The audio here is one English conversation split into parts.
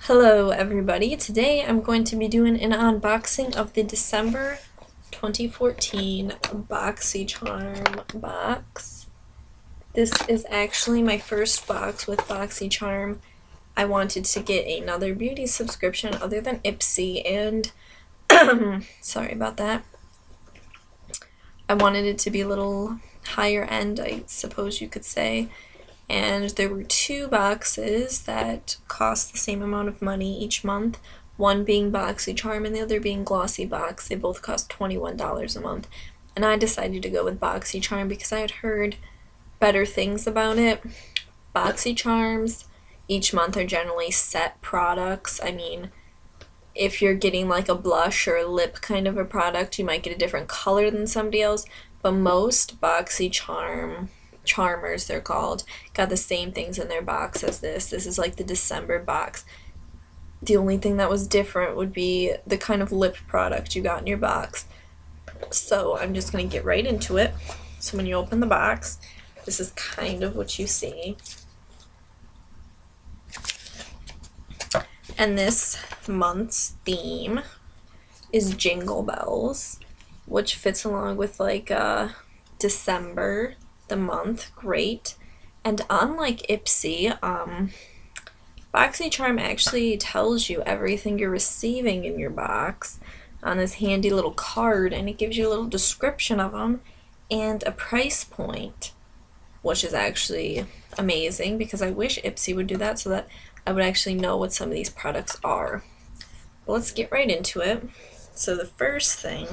Hello everybody, today I'm going to be doing an unboxing of the December 2014 Boxycharm box. This is actually my first box with Boxycharm. I wanted to get another beauty subscription other than Ipsy and sorry about that. I wanted it to be a little higher end, I suppose you could say. And there were two boxes that cost the same amount of money each month, one being Boxycharm and the other being Glossy Box. They both cost $21 a month. And I decided to go with Boxycharm because I had heard better things about it. Boxycharms each month are generally set products. I mean, if you're getting like a blush or a lip kind of a product, you might get a different color than somebody else, but most Charmers, they're called, got the same things in their box as this. This is like the December box. The only thing that was different would be the kind of lip product you got in your box. So I'm just going to get right into it. So when you open the box, this is kind of what you see. And this month's theme is Jingle Bells, which fits along with like December, the month. Great. And unlike Ipsy, Boxycharm actually tells you everything you're receiving in your box on this handy little card, and it gives you a little description of them and a price point, which is actually amazing because I wish Ipsy would do that so that I would actually know what some of these products are. But let's get right into it. So the first thing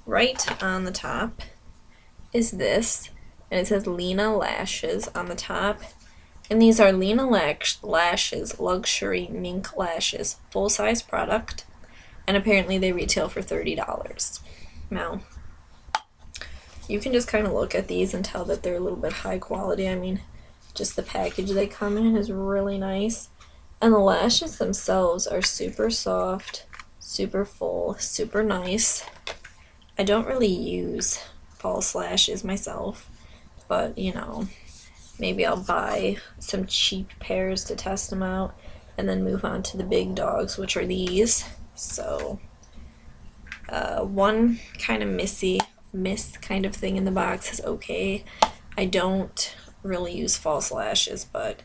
right on the top is this, and it says Lena Lashes on the top. And these are Lena Lashes Luxury Mink Lashes, full-size product, and apparently they retail for $30. Now, you can just kind of look at these and tell that they're a little bit high quality. I mean, just the package they come in is really nice. And the lashes themselves are super soft, super full, super nice. I don't really use false lashes myself, but you know, maybe I'll buy some cheap pairs to test them out and then move on to the big dogs, which are these. So one kind of mist kind of thing in the box is okay. I don't really use false lashes, but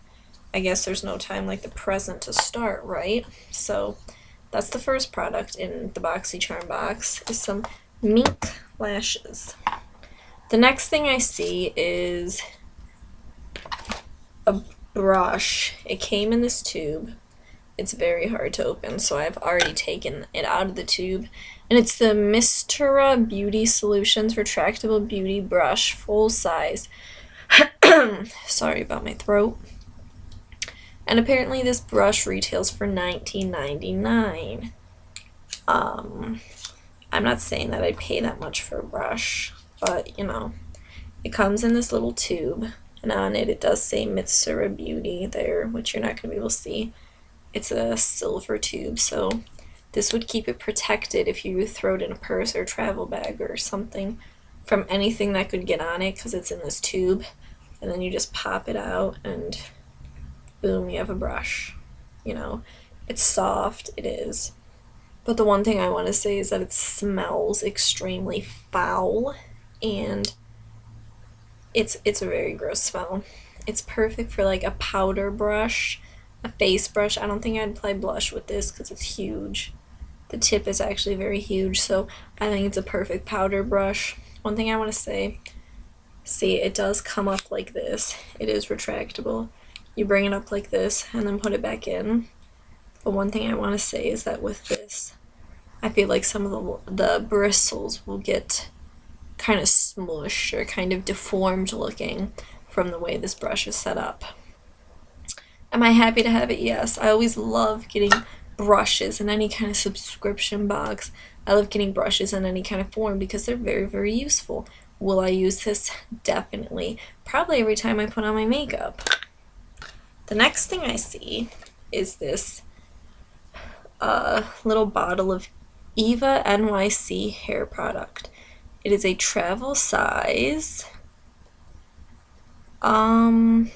I guess there's no time like the present to start, right? So that's the first product in the Boxycharm box, is some mink lashes. The next thing I see is a brush. It came in this tube. It's very hard to open, so I've already taken it out of the tube. And it's the Mistura Beauty Solutions Retractable Beauty Brush, full size. Sorry about my throat. And apparently this brush retails for $19.99. I'm not saying that I'd pay that much for a brush, but you know, it comes in this little tube, and on it does say Mitsura Beauty there, which you're not going to be able to see. It's a silver tube, so this would keep it protected if you throw it in a purse or a travel bag or something from anything that could get on it, because it's in this tube. And then you just pop it out and boom, you have a brush. You know, it's soft, it is. But the one thing I want to say is that it smells extremely foul, and it's a very gross smell. It's perfect for like a powder brush, a face brush. I don't think I'd apply blush with this because it's huge. The tip is actually very huge, so I think it's a perfect powder brush. One thing I want to say, see, it does come up like this. It is retractable. You bring it up like this and then put it back in. But one thing I want to say is that with this, I feel like some of the bristles will get kind of smushed or kind of deformed looking from the way this brush is set up. Am I happy to have it? Yes. I always love getting brushes in any kind of subscription box. I love getting brushes in any kind of form because they're very, very useful. Will I use this? Definitely. Probably every time I put on my makeup. The next thing I see is this little bottle of Eva NYC hair product. It is a travel size, and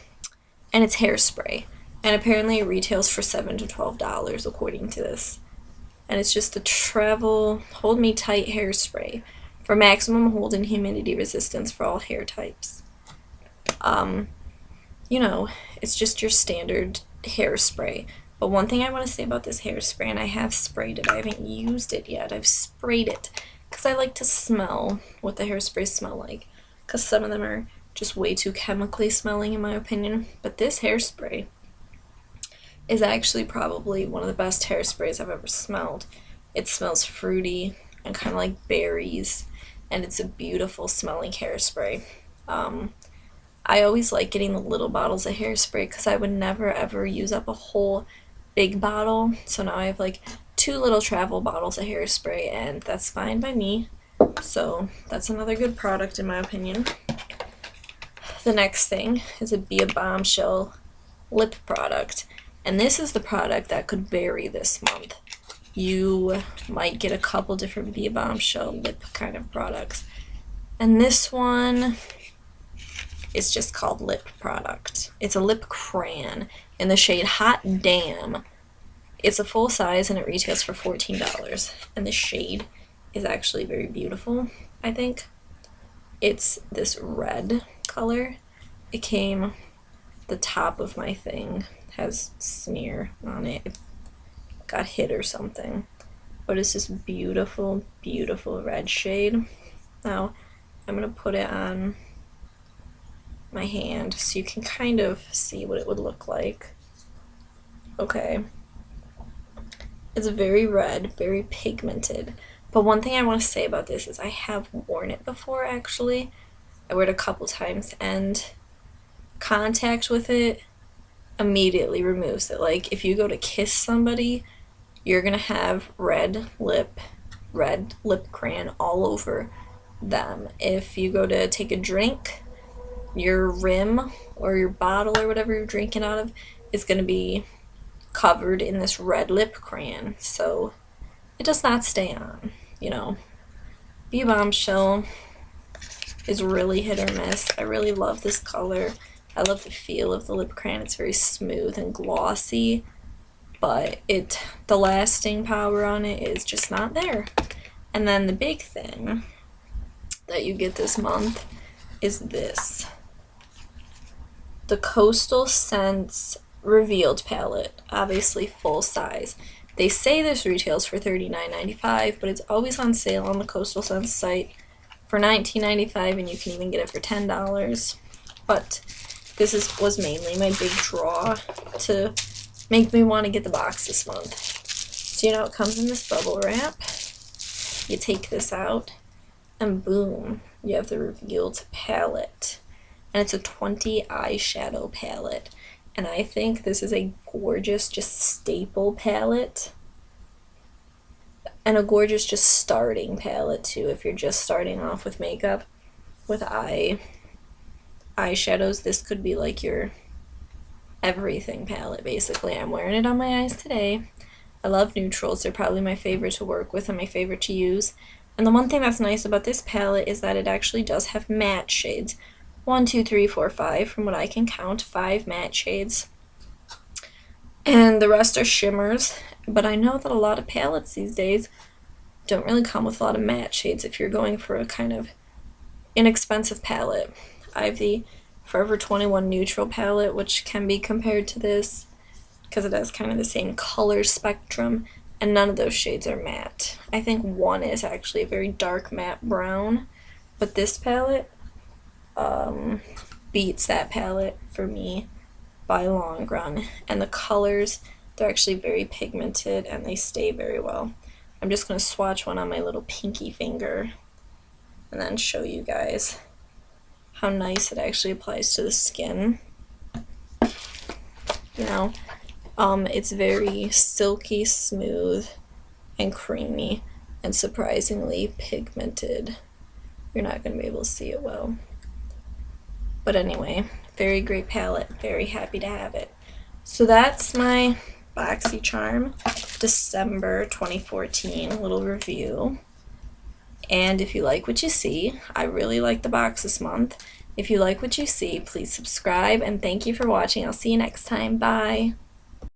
it's hairspray. And apparently it retails for $7 to $12 according to this. And it's just a travel hold me tight hairspray for maximum hold and humidity resistance for all hair types. You know, it's just your standard hairspray. But one thing I want to say about this hairspray, and I have sprayed it, I haven't used it yet, I've sprayed it because I like to smell what the hairsprays smell like, because some of them are just way too chemically smelling in my opinion. But this hairspray is actually probably one of the best hairsprays I've ever smelled. It smells fruity and kind of like berries, and it's a beautiful smelling hairspray. I always like getting the little bottles of hairspray because I would never ever use up a whole big bottle. So now I have like 2 little travel bottles of hairspray, and that's fine by me. So that's another good product in my opinion. The next thing is a Be a Bombshell lip product. And this is the product that could vary this month. You might get a couple different Be a Bombshell lip kind of products. And this one is just called Lip Product. It's a lip crayon in the shade Hot Damn. It's a full size and it retails for $14. And the shade is actually very beautiful, I think. It's this red color. It came, the top of my thing has smear on it. It got hit or something. But it's this beautiful, beautiful red shade. Now, I'm going to put it on my hand so you can kind of see what it would look like. Okay. It's very red, very pigmented. But one thing I want to say about this is I have worn it before actually. I wore it a couple times, and contact with it immediately removes it. Like if you go to kiss somebody, you're gonna have red lip crayon all over them. If you go to take a drink, your rim or your bottle or whatever you're drinking out of is gonna be covered in this red lip crayon. So it does not stay on, you know. Be a Bombshell is really hit or miss. I really love this color. I love the feel of the lip crayon. It's very smooth and glossy, but the lasting power on it is just not there. And then the big thing that you get this month is this. The Coastal Scents Revealed Palette, obviously full size. They say this retails for $39.95, but it's always on sale on the Coastal Scents site for $19.95, and you can even get it for $10. But this was mainly my big draw to make me want to get the box this month. So you know it comes in this bubble wrap. You take this out, and boom, you have the revealed palette. And it's a 20 eyeshadow palette. And I think this is a gorgeous, just staple palette. And a gorgeous, just starting palette too, if you're just starting off with makeup. With eyeshadows, this could be like your everything palette, basically. I'm wearing it on my eyes today. I love neutrals. They're probably my favorite to work with and my favorite to use. And the one thing that's nice about this palette is that it actually does have matte shades. 1, 2, 3, 4, 5, from what I can count, 5 matte shades. And the rest are shimmers. But I know that a lot of palettes these days don't really come with a lot of matte shades if you're going for a kind of inexpensive palette. I have the Forever 21 Neutral palette, which can be compared to this because it has kind of the same color spectrum, and none of those shades are matte. I think one is actually a very dark matte brown, but this palette beats that palette for me by a long run. And the colors, they're actually very pigmented and they stay very well. I'm just going to swatch one on my little pinky finger and then show you guys how nice it actually applies to the skin. You know, it's very silky smooth and creamy and surprisingly pigmented. You're not going to be able to see it well. But anyway, very great palette. Very happy to have it. So that's my Boxycharm December 2014 little review. And if you like what you see, I really like the box this month. If you like what you see, please subscribe, and thank you for watching. I'll see you next time. Bye!